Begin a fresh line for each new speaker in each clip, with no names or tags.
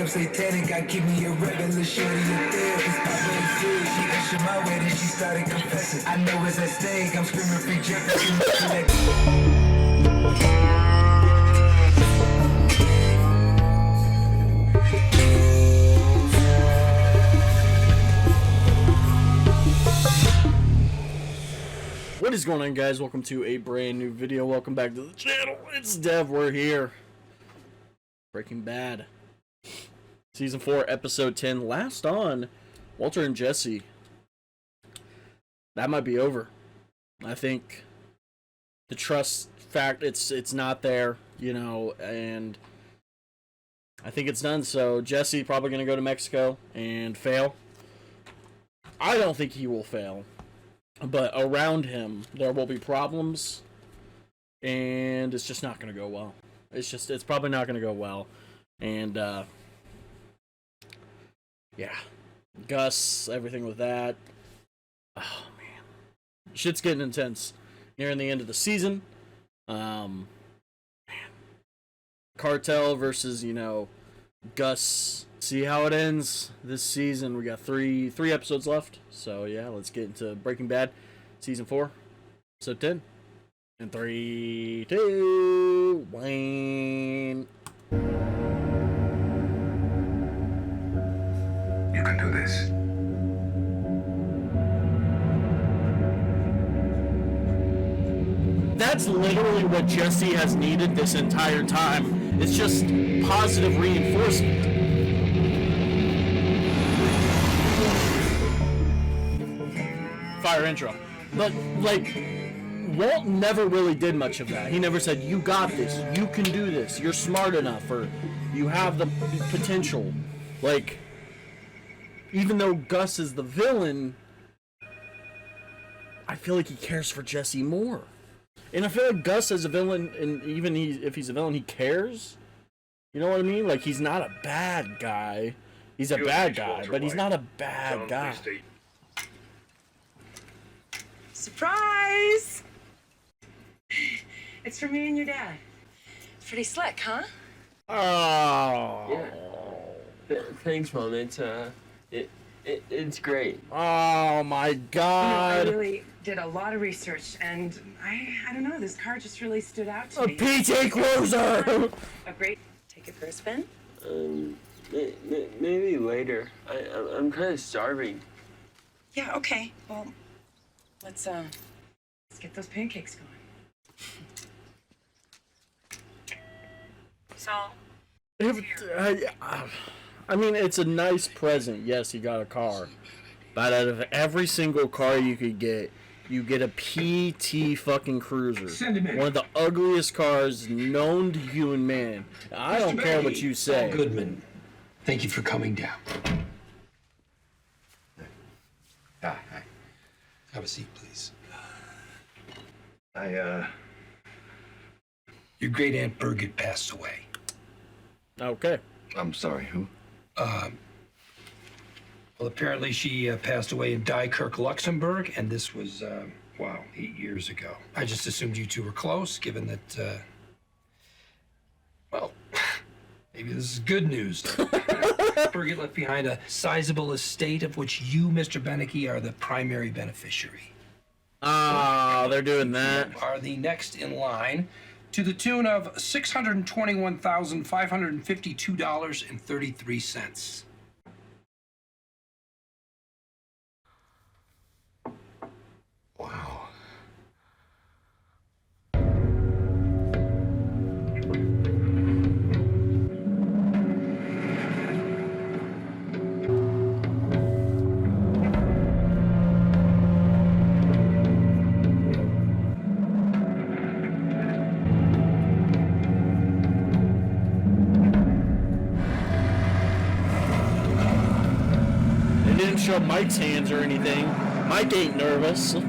I'm satanic, I keep me a regular shorty a therapist. Papa and free, she ushered my way, then she started confessing. I know it's at stake, I'm screaming free Jefferson.
What is going on, guys? Welcome to a brand new video. Welcome back to the channel. It's Dev. We're here. Breaking Bad. Season 4, Episode 10. Last on Walter and Jesse. That might be over. I think the trust fact, it's not there, you know, and I think it's done. So Jesse probably going to go to Mexico and fail. I don't think he will fail. But around him, there will be problems, and it's just not going to go well. It's probably not going to go well. And, yeah. Gus, everything with that. Oh, man. Shit's getting intense. Nearing the end of the season. Man. Cartel versus, you know, Gus. See how it ends this season. We got three episodes left. So yeah, let's get into Breaking Bad season 4, episode 10. And 3, 2, 1.
You can do this.
That's literally what Jesse has needed this entire time. It's just positive reinforcement. Fire intro. But, like, Walt never really did much of that. He never said, you got this, you can do this, you're smart enough, or you have the potential. Like, even though Gus is the villain, I feel like he cares for Jesse more. And I feel like Gus as a villain, and even if he's a villain, he cares. You know what I mean? Like, he's not a bad guy. He's a bad guy, but he's not a bad guy.
Surprise! It's for me and your dad. Pretty slick, huh?
Oh.
Yeah. Thanks, Mom. It's great.
Oh my God.
I really did a lot of research, and I don't know, this car just really stood out to
A
me.
PT Cruiser.
A great. Take it for a spin?
Maybe later. I'm kind of starving.
Yeah. Okay. Well, let's get those pancakes going. So.
I mean, it's a nice present. Yes, he got a car. But out of every single car you could get, you get a PT fucking Cruiser. One of the ugliest cars known to human man. I don't care what you say.
Goodman, thank you for coming down. Hi. Have a seat, please. Your great Aunt Birgit passed away.
Okay.
I'm sorry, who?
Well, apparently she passed away in Dykirk, Luxembourg, and this was, 8 years ago. I just assumed you two were close, given that, well, maybe this is good news. Birgit left behind a sizable estate of which you, Mr. Beneke, are the primary beneficiary.
Oh, they're doing that.
Are the next in line to the tune of $621,552.33.
Wow.
They didn't show Mike's hands or anything. Mike ain't nervous. They're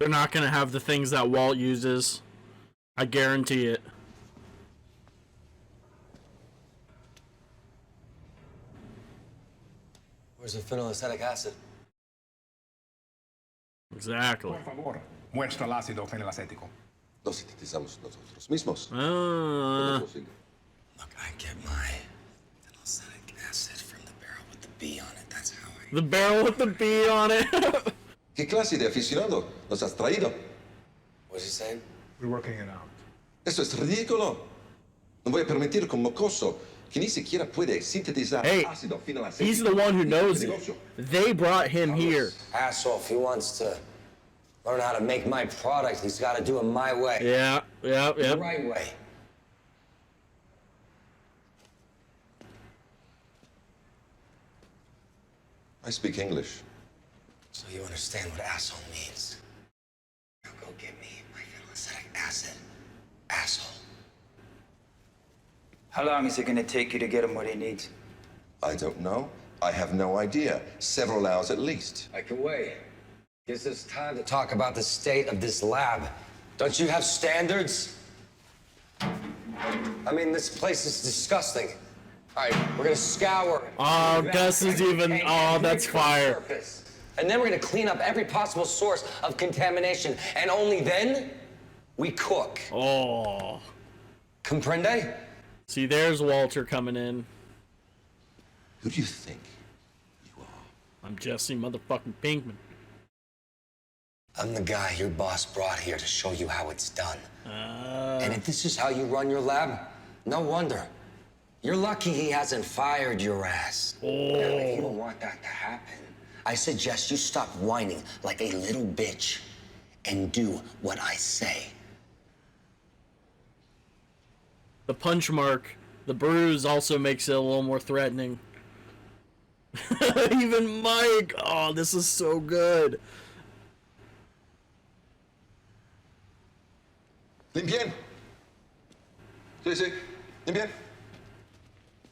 not going to have the things that Walt uses. I guarantee it.
Where's the phenylacetic acid?
Exactly.
Por favor, muestra el ácido fenilacético.
Lo sintetizamos nosotros mismos.
Look, I get my phenylacetic acid from the barrel with the B on it. That's how I...
The barrel with the B on it.
¿Qué clase de aficionado nos has traído?
What's he saying?
We're working it out.
Esto es ridículo. No voy a permitir que un mocoso que ni siquiera puede sintetizar
Hey,
ácido fenilacético.
he's the one who knows it. They brought him here.
Asshole, if he wants to learn how to make my product, he's got to do it my way.
Yeah.
The right way.
I speak English.
So you understand what asshole means. Now go get me my phenylacetic acid. Asshole.
How long is it going to take you to get him what he needs?
I don't know. I have no idea. Several hours at least.
I can wait. Gives us time to talk about the state of this lab. Don't you have standards? I mean, this place is disgusting. All right, we're gonna scour.
Oh, Gus is even. Oh, that's fire.
And then we're gonna clean up every possible source of contamination, and only then we cook.
Oh.
Comprende?
See, there's Walter coming in.
Who do you think you are?
I'm Jesse motherfucking Pinkman.
I'm the guy your boss brought here to show you how it's done. And if this is how you run your lab, no wonder. You're lucky he hasn't fired your ass.
Oh.
Now, if you don't want that to happen, I suggest you stop whining like a little bitch and do what I say.
The punch mark, the bruise also makes it a little more threatening. Even Mike. Oh, this is so good.
Limpien. Sí, sí. Limpien.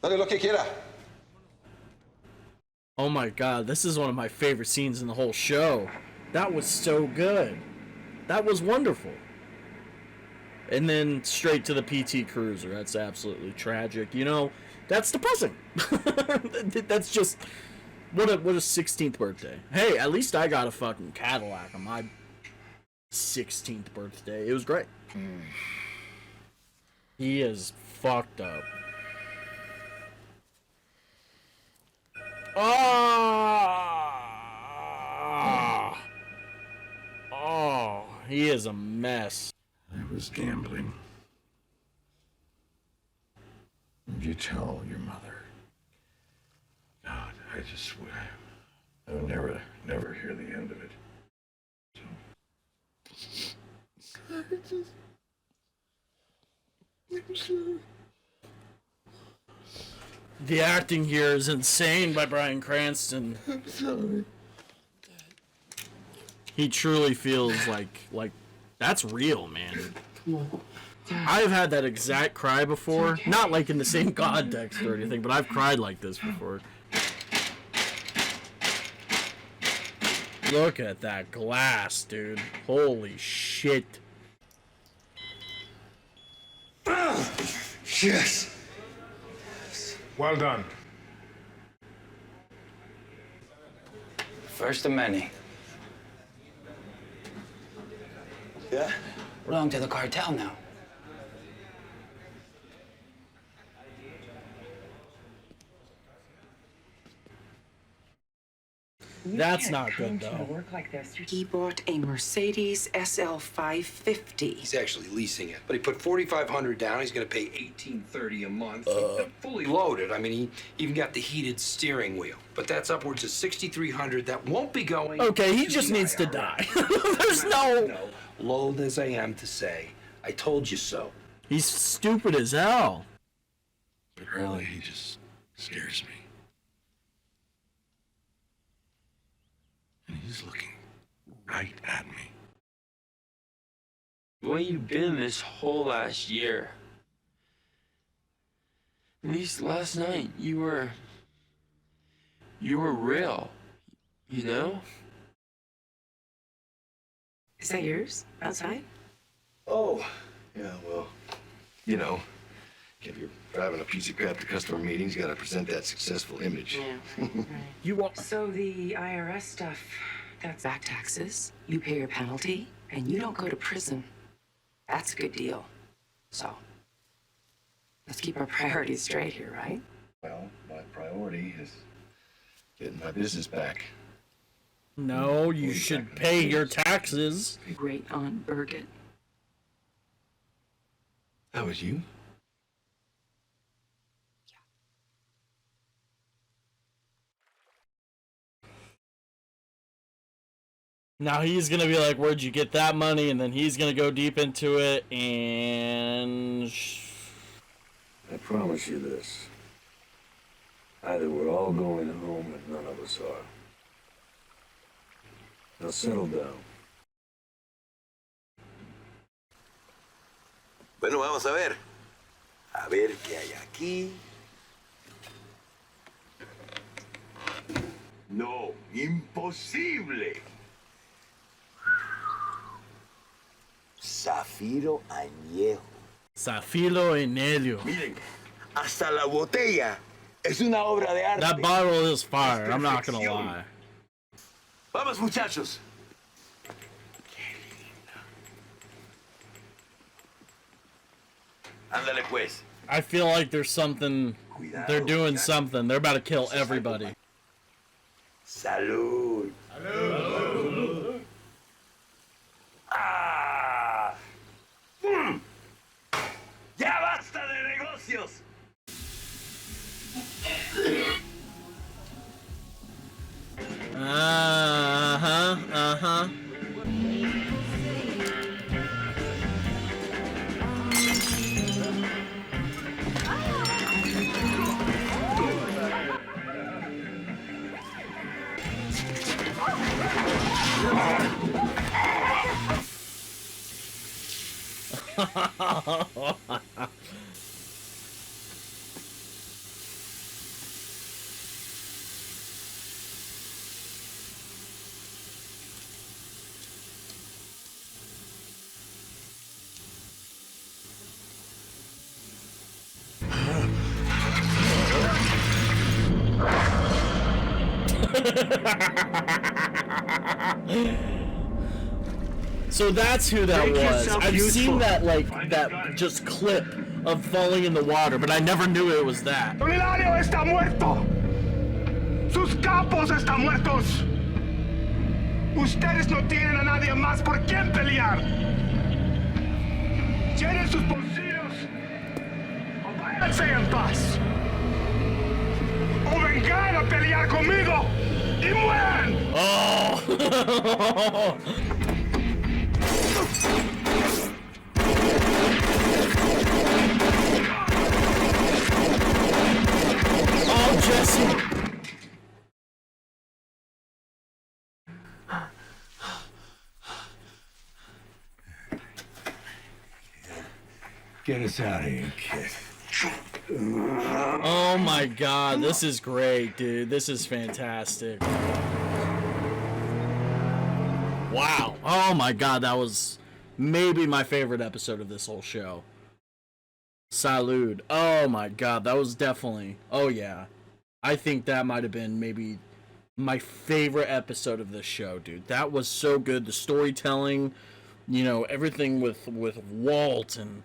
Dale lo que quiera.
Oh my god, this is one of my favorite scenes in the whole show. That was so good. That was wonderful. And then straight to the PT Cruiser. That's absolutely tragic. You know, that's depressing. That's just what a 16th birthday. Hey, at least I got a fucking Cadillac on my 16th birthday. It was great. He is fucked up. Oh, he is a mess.
I was gambling. You tell your mother. God, I just swear. I'll never hear the end of it.
The acting here is insane by Bryan Cranston.
I'm sorry.
He truly feels like that's real, man. I've had that exact cry before. Not like in the same context or anything, but I've cried like this before. Look at that glass, dude. Holy shit.
Yes.
Well done.
First of many.
Yeah?
Belong to the cartel now.
That's not good, though.
Work like this.
He bought a Mercedes SL 550.
He's actually leasing it, but he put $4,500 down. He's going to pay $1,830 a month, fully loaded. I mean, he even got the heated steering wheel. But that's upwards of $6,300 that won't be going.
Okay, he
to
just
the
needs to
IRS.
die. There's no.
Loath as I am to say, I told you so.
He's stupid as hell.
But really, he just scares me. And he's looking right at me.
Where you been this whole last year? At least last night you were real, you know?
Is that yours? Outside?
Oh, yeah, well, you know, if you're driving a piece of crap to customer meetings, you gotta present that successful image.
Yeah. Right.
You are.
So the IRS stuff,
That's back taxes, you pay your penalty, and you don't go to prison. That's a good deal. So, let's keep our priorities straight here, right?
Well, my priority is getting my business back.
No, you should pay your taxes.
Great Aunt Birgit.
That was you?
Now he's gonna be like, "Where'd you get that money?" And then he's gonna go deep into it, and
I promise you this. Either we're all going home and none of us are. Now settle down.
Bueno, vamos a ver. A ver qué hay aquí. No, imposible. Zafiro añejo.
Zafiro añejo.
Miren, hasta la botella es una obra de arte.
That bottle is fire. I'm not gonna lie.
Vamos, muchachos. Ándale pues.
I feel like there's something. They're doing something. They're about to kill everybody.
Salud. Salud. Ah. Ya basta de negocios.
Uh-huh. So that's who that was. I've seen that, like, that just clip of falling in the water, but I never knew it was that.
Hilario está muerto. Sus capos están muertos. Ustedes no tienen a nadie más por quien pelear. Llenen sus bolsillos o váyanse en paz. O vengan a pelear conmigo y mueran.
Oh! Oh, Jesse!
Get us out of here, kid.
Oh my god, this is great, dude. This is fantastic. Wow. Oh my god, that was maybe my favorite episode of this whole show. Salud. Oh my god, that was definitely... Oh yeah. I think that might have been maybe my favorite episode of this show, dude. That was so good. The storytelling, you know, everything with Walt and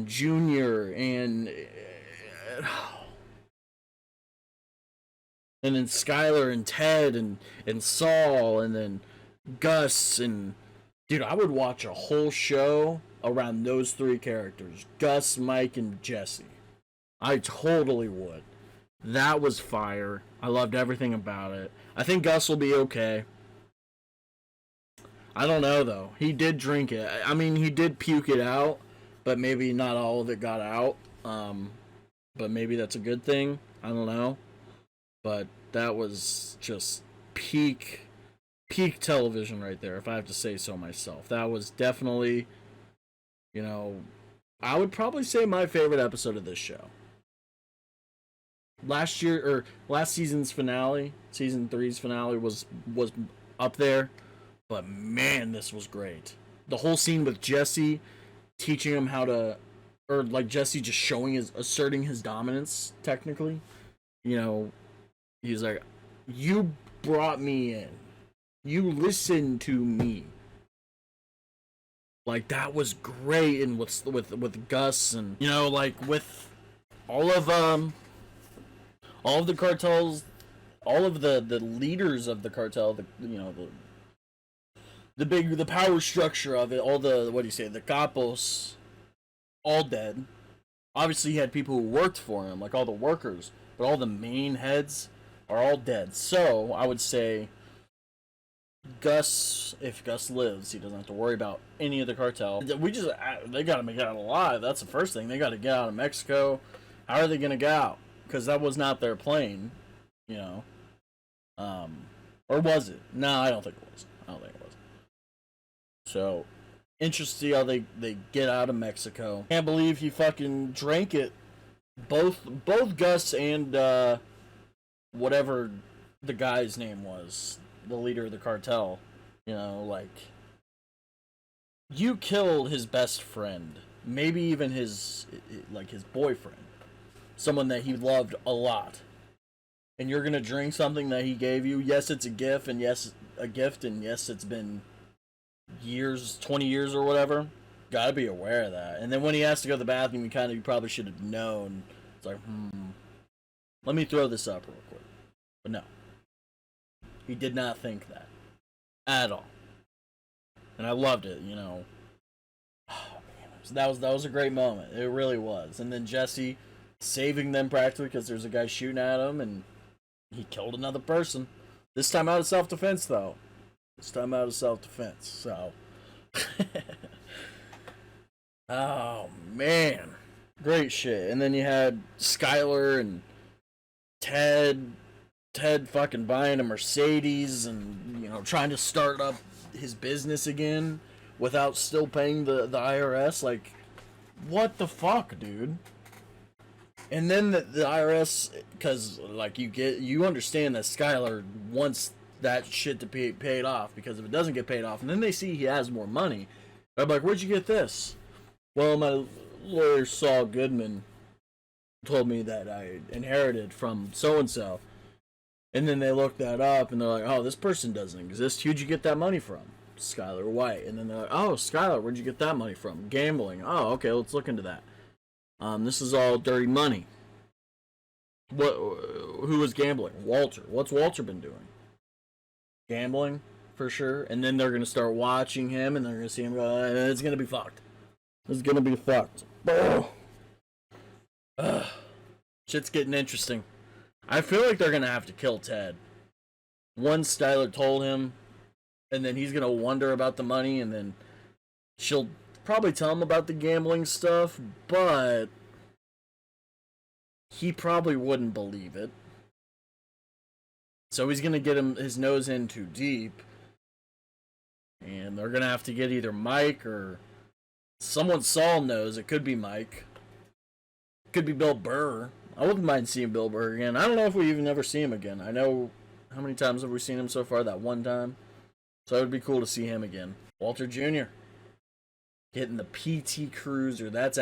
Junior and then Skylar and Ted and Saul and then Gus and dude, I would watch a whole show around those three characters, Gus, Mike, and Jesse. I totally would. That was fire. I loved everything about it. I think Gus will be okay. I don't know though. He did drink it. I mean, he did puke it out, but maybe not all of it got out. But maybe that's a good thing. I don't know. But that was just peak television right there, if I have to say so myself. That was definitely, you know, I would probably say my favorite episode of this show. Last season's finale, season 3's finale was up there, but man, this was great. The whole scene with Jesse teaching him how to, or like Jesse just asserting his dominance, technically. You know, he's like, you brought me in. You listen to me. Like, that was great, and with Gus, and you know, like with all of the cartels, all of the leaders of the cartel, the power structure of it, all the, what do you say, the capos, all dead. Obviously, he had people who worked for him, like all the workers, but all the main heads are all dead. So I would say Gus, if Gus lives, he doesn't have to worry about any of the cartel. They gotta make it out alive. That's the first thing. They gotta get out of Mexico. How are they gonna get out? Because that was not their plane, you know. Or was it? No, I don't think it was. So, interesting to see how they get out of Mexico. Can't believe he fucking drank it. Both Gus and whatever the guy's name was, the leader of the cartel, you know, like, you killed his best friend, maybe even his boyfriend, someone that he loved a lot, and you're gonna drink something that he gave you. Yes, it's a gift, and yes, it's been years, 20 years or whatever. Gotta be aware of that. And then when he has to go to the bathroom, you probably should have known. It's like, let me throw this up real quick. But no. He did not think that. At all. And I loved it, you know. Oh, man. That was a great moment. It really was. And then Jesse saving them practically because there's a guy shooting at him and he killed another person. This time out of self-defense, though. So. Oh, man. Great shit. And then you had Skylar and Ted fucking buying a Mercedes and, you know, trying to start up his business again without still paying the IRS. Like, what the fuck, dude? And then the IRS, because, like, you understand that Skylar wants that shit to be paid off, because if it doesn't get paid off, and then they see he has more money, I'm like, where'd you get this? Well, my lawyer, Saul Goodman, told me that I inherited from so-and-so. And then they look that up, and they're like, oh, this person doesn't exist. Who'd you get that money from? Skylar White. And then they're like, oh, Skylar, where'd you get that money from? Gambling. Oh, okay, let's look into that. This is all dirty money. Who was gambling? Walter. What's Walter been doing? Gambling, for sure. And then they're going to start watching him, and they're going to see him go, it's going to be fucked. It's going to be fucked. Shit's getting interesting. I feel like they're going to have to kill Ted. Once Skylar told him, and then he's going to wonder about the money, and then she'll probably tell him about the gambling stuff, but he probably wouldn't believe it. So he's going to get his nose in too deep, and they're going to have to get either Mike or someone Saul knows. It could be Mike. It could be Bill Burr. I wouldn't mind seeing Bill Burr again. I don't know if we even ever see him again. I know, how many times have we seen him so far? That one time. So it would be cool to see him again. Walter Jr. getting the PT Cruiser. That's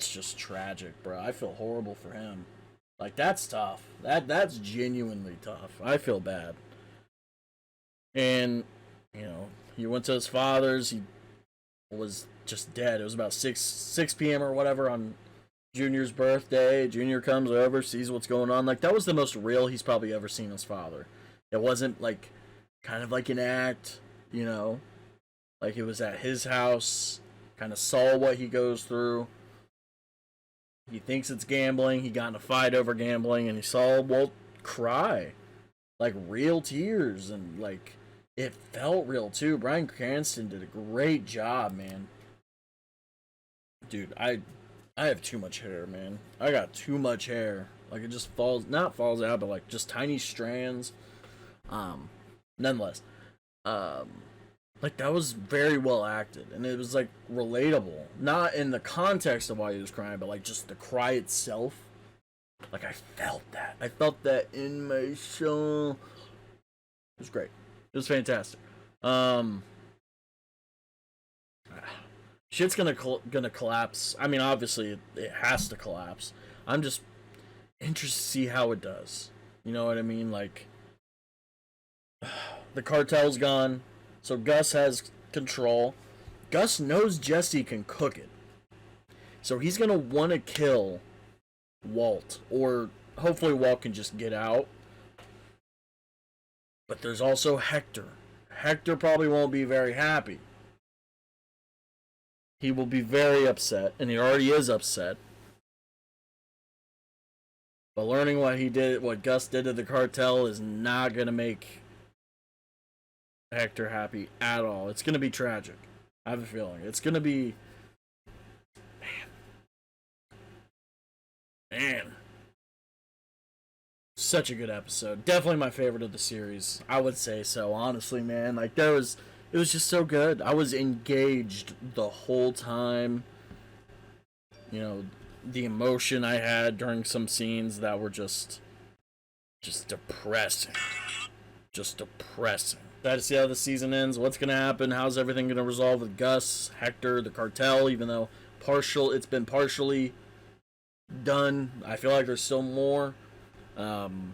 just tragic, bro. I feel horrible for him. Like, that's tough. That's genuinely tough. I feel bad. And, you know, he went to his father's. He was just dead. It was about 6 p.m. or whatever on Junior's birthday. Junior comes over, sees what's going on. Like, that was the most real he's probably ever seen his father. It wasn't, like, kind of like an act, you know? Like, it was at his house. Kind of saw what he goes through. He thinks it's gambling. He got in a fight over gambling, and he saw Walt cry. Like, real tears, and, like, it felt real, too. Bryan Cranston did a great job, man. Dude, I have too much hair, man. I got too much hair. Like, it just not falls out, but, like, just tiny strands. Nonetheless. Like, that was very well acted, and it was, like, relatable. Not in the context of why he was crying, but, like, just the cry itself. Like, I felt that. I felt that in my soul. It was great. It was fantastic. Shit's gonna collapse. I mean, obviously, it has to collapse. I'm just interested to see how it does. You know what I mean? Like, the cartel's gone, so Gus has control. Gus knows Jesse can cook it, so he's gonna want to kill Walt, or hopefully Walt can just get out. But there's also Hector. Hector probably won't be very happy. He will be very upset, and he already is upset. But learning what Gus did to the cartel is not gonna make Hector happy at all. It's gonna be tragic. I have a feeling. It's gonna be... Man. Such a good episode. Definitely my favorite of the series. I would say so, honestly, man. Like, it was just so good. I was engaged the whole time. You know, the emotion I had during some scenes that were just depressing. Just depressing. Excited to see how the season ends. What's going to happen? How's everything going to resolve with Gus, Hector, the cartel, even though it's been partially done. I feel like there's still more. And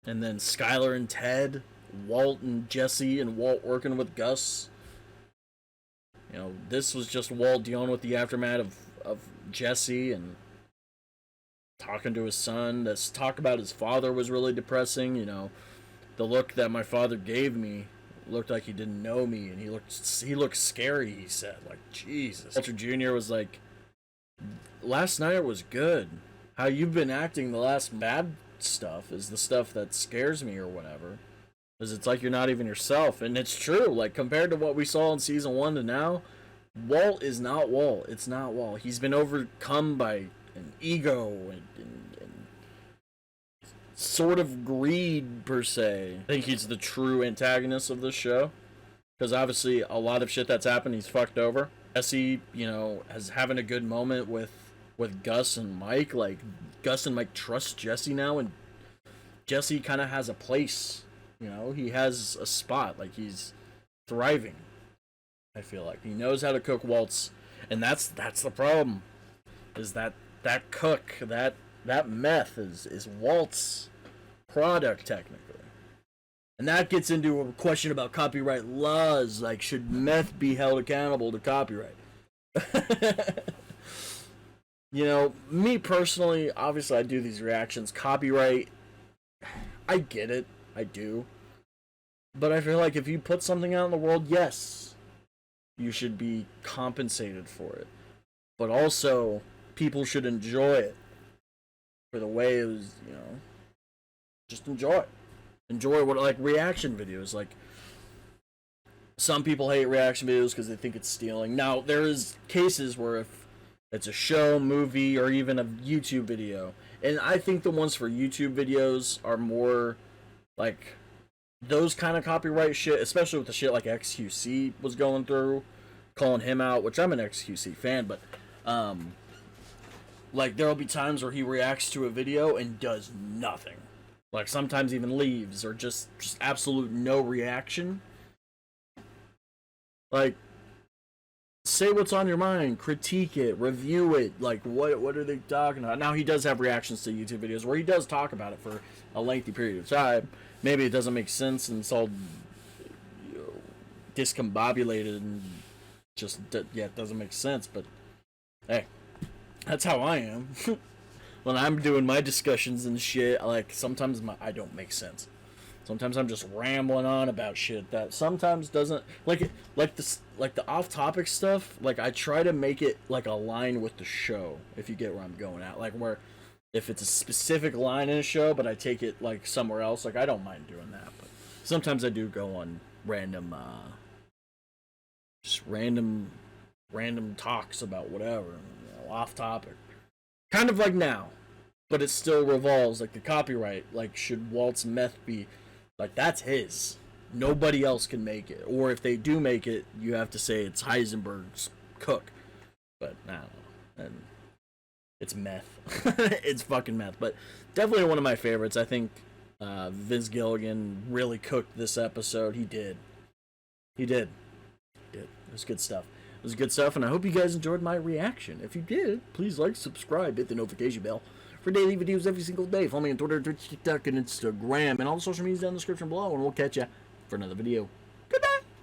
then Skylar and Ted, Walt and Jesse, and Walt working with Gus. You know, this was just Walt dealing with the aftermath of Jesse and talking to his son. This talk about his father was really depressing. You know, the look that my father gave me looked like he didn't know me, and he looked scary, he said. Like, Jesus. Walter Jr. was like, last night was good. How you've been acting the last bad stuff is the stuff that scares me or whatever. Because it's like you're not even yourself. And it's true. Like, compared to what we saw in season 1 to now, Walt is not Walt. It's not Walt. He's been overcome by an ego and sort of greed, per se. I think he's the true antagonist of this show. Because obviously a lot of shit that's happened, he's fucked over. Jesse, you know, is having a good moment with Gus and Mike. Like, Gus and Mike trust Jesse now, and Jesse kind of has a place. You know, he has a spot. Like, he's thriving. I feel like he knows how to cook Walt's, and that's the problem. Is that cook, that meth is Walt's product technically, and that gets into a question about copyright laws. Like, should meth be held accountable to copyright? You know, me personally, obviously I do these reactions. Copyright, I get it. I do. But I feel like if you put something out in the world, yes, you should be compensated for it. But also, people should enjoy it for the way it was, you know. Just enjoy it. Enjoy what, like, reaction videos. Like, some people hate reaction videos because they think it's stealing. Now, there is cases where if it's a show, movie, or even a YouTube video. And I think the ones for YouTube videos are more like those kind of copyright shit, especially with the shit like XQC was going through, calling him out, which I'm an XQC fan, but like, there'll be times where he reacts to a video and does nothing. Like, sometimes even leaves, or just absolute no reaction. Like, say what's on your mind, critique it, review it. Like, what are they talking about? Now, he does have reactions to YouTube videos where he does talk about it for a lengthy period of time. Maybe it doesn't make sense and it's all, you know, discombobulated and just, yeah, it doesn't make sense. But hey, that's how I am. When I'm doing my discussions and shit, like, sometimes I don't make sense. Sometimes I'm just rambling on about shit that sometimes doesn't, like the off-topic stuff. Like, I try to make it like align with the show, if you get where I'm going at. Like, where if it's a specific line in a show, but I take it like somewhere else, like, I don't mind doing that. But sometimes I do go on random, just random talks about whatever, you know, off-topic. Kind of like now, but it still revolves, like, the copyright. Like, should Walt's meth be, like, that's his. Nobody else can make it. Or if they do make it, you have to say it's Heisenberg's cook. But, I don't know. And it's meth. It's fucking meth. But definitely one of my favorites. I think Vince Gilligan really cooked this episode. He did. It was good stuff. It was good stuff, and I hope you guys enjoyed my reaction. If you did, please like, subscribe, hit the notification bell for daily videos every single day. Follow me on Twitter, Twitch, TikTok, and Instagram, and all the social medias down in the description below, and we'll catch ya for another video.